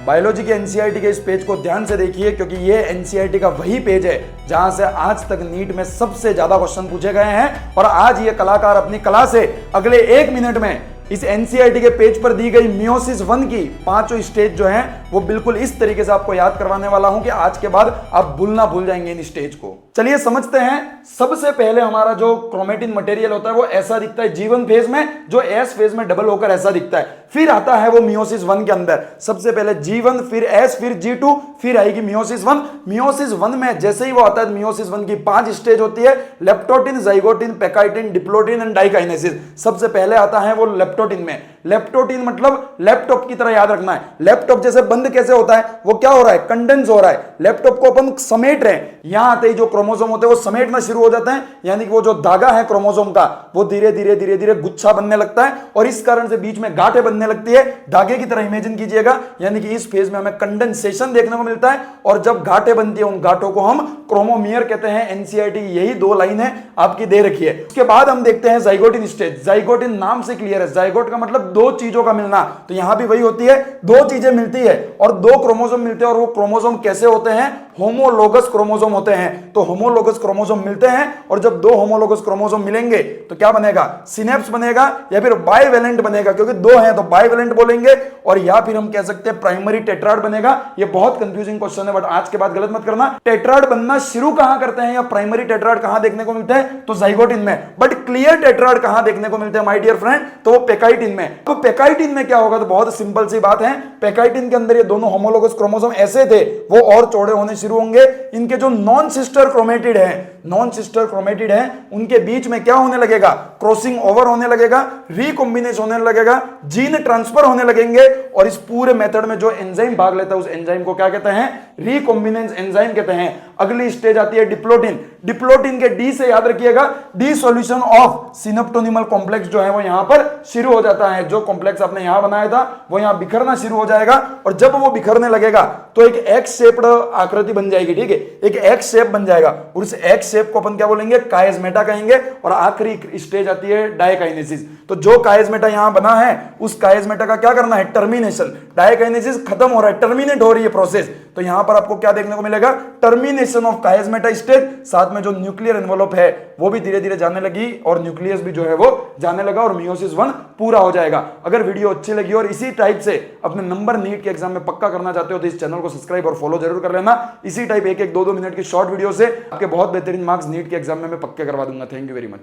Biology के NCERT के इस पेज को ध्यान से देखिए, क्योंकि ये एनसीईआरटी का वही पेज है जहां से आज तक नीट में सबसे ज्यादा क्वेश्चन पूछे गए हैं। और आज ये कलाकार अपनी कला से अगले 1 मिनट में इस एनसीईआरटी के पेज पर दी गई मियोसिस 1 की 5 स्टेज जो हैं वो बिल्कुल इस तरीके से आपको याद करवाने वाला हूं कि आज के बाद आप भूल जाएंगे इन स्टेज को। चलिए समझते हैं। सबसे पहले हमारा जो क्रोमेटिन मटेरियल होता है वो ऐसा दिखता है G1 फेज में, जो S फेज में डबल होकर ऐसा दिखता है। फिर आता है वो मियोसिस 1 के अंदर, सबसे पहले G1 फिर S फिर G2 फिर आएगी मियोसिस 1। मियोसिस 1 में जैसे ही वो आता है मियोसिस 1 की 5 स्टेज होती है, leptotene, zygotene, pachytene, diplotene and diakinesis. सबसे पहले आता है वो लेप्टोटिन में। लेप्टोटिन मतलब लैपटॉप की तरह याद रखना है। लैपटॉप जैसे बंद कैसे होता है, वो क्या हो रहा है, कंडेंस हो रहा है। लैपटॉप को अपन समेट रहे हैं, यहां आते ही जो क्रोमोसोम होते हैं वो समेटना शुरू हो जाते हैं, यानी कि वो जो धागा है क्रोमोसोम का वो धीरे धीरे गुच्छा बनने लगता है और इस कारण से बीच में गांठें बनने लगती है। धागे की तरह इमेजिन कीजिएगा, यानी कि इस फेज में हमें कंडेंसेशन देखने को मिलता है और जब गांठें बनती है उन गांठों को हम क्रोमोमियर कहते हैं। एनसीईआरटी यही 2 लाइनें आपकी दे रखी है। उसके बाद हम देखते हैं जाइगोटिन स्टेज। जाइगोटिन नाम से क्लियर है, जाइगोट का मतलब 2 चीजों का मिलना, तो यहां भी वही होती है, 2 चीजें मिलती है और 2 क्रोमोसोम मिलते हैं। और वो क्रोमोसोम कैसे होते हैं, होमोलोगस क्रोमोसोम होते हैं। तो होमोलोगस क्रोमोसोम मिलते हैं और जब 2 होमोलोगस क्रोमोसोम मिलेंगे तो क्या बनेगा, सिनेप्स बनेगा या फिर बाइवेलेंट बनेगा, क्योंकि 2 हैं तो बाइवेलेंट बोलेंगे, और या फिर हम कह सकते हैं प्राइमरी टेट्राड बनेगा। ये बहुत कंफ्यूजिंग क्वेश्चन है, बट आज के बाद गलत मत करना। टेट्राड बनना शुरू कहां करते हैं या प्राइमरी टेट्राड कहां देखने को मिलते हैं, तो जाइगोटिन में। बट क्लियर टेट्राड कहां देखने को मिलते हैं माय डियर फ्रेंड, तो वो पेकाइटिन में। तो पेकाइटिन में क्या होगा, तो बहुत सिंपल सी बात है, पेकाइटिन के अंदर ये दोनों होमोलोगस क्रोमोसोम ऐसे थे वो और चौड़े होने शुरू होंगे। इनके जो नॉन सिस्टर क्रोमेटिड है उनके बीच में क्या होने लगेगा, क्रॉसिंग ओवर होने लगेगा, रिकॉम्बिनेशन होने लगेगा, जीन ट्रांसफर होने लगेंगे। और इस पूरे मेथड में जो एंजाइम भाग लेता है उस एंजाइम को क्या कहते हैं, रिकॉम्बिनेंस एंजाइम कहते हैं। अगली स्टेज आती है डिप्लोटिन। डिप्लोटिन के डी से याद रखिएगा, डिसोल्यूशन ऑफ सिनेप्टोनिमल कॉम्प्लेक्स जो है वो यहां पर शुरू हो जाता है। जो कॉम्प्लेक्स आपने यहां बनाया था वो यहां बिखरना शुरू हो जाएगा और जब वो बिखरने लगेगा तो एक एक्स शेप्ड आकृति बन जाएगी। ठीक है, एक एक्स शेप बन जाएगा और उस एक्स शेप को अपन क्या बोलेंगे, कायस्मेटा कहेंगे। और आखिरी स्टेज आती है डायकाइनेसिस। तो जो कायस्मेटा यहां बना है उस कायस्मेटा का क्या करना है, टर्मिनेशन। डायकाइनेसिस खत्म हो रहा है, टर्मिनेट हो रही है प्रोसेस, तो यहां पर आपको क्या देखने को मिलेगा, टर्मिनेशन ऑफ कायस्मेटा स्टेज। साथ में जो न्यूक्लियर एनवेलप है वो भी धीरे धीरे जाने लगी और न्यूक्लियस भी जो है वो जाने लगा और मियोसिस 1 पूरा हो जाएगा। अगर वीडियो अच्छी लगी और इसी टाइप से अपने नंबर नीट के एग्जाम में पक्का करना चाहते हो तो इस चैनल को सब्सक्राइब और फॉलो जरूर कर लेना। इसी टाइप 1-1, 2-2 मिनट की शॉर्ट वीडियो से आपके बहुत बेहतरीन मार्क्स नीट के एग्जाम में मैं पक्के करवा दूंगा। Thank you very much.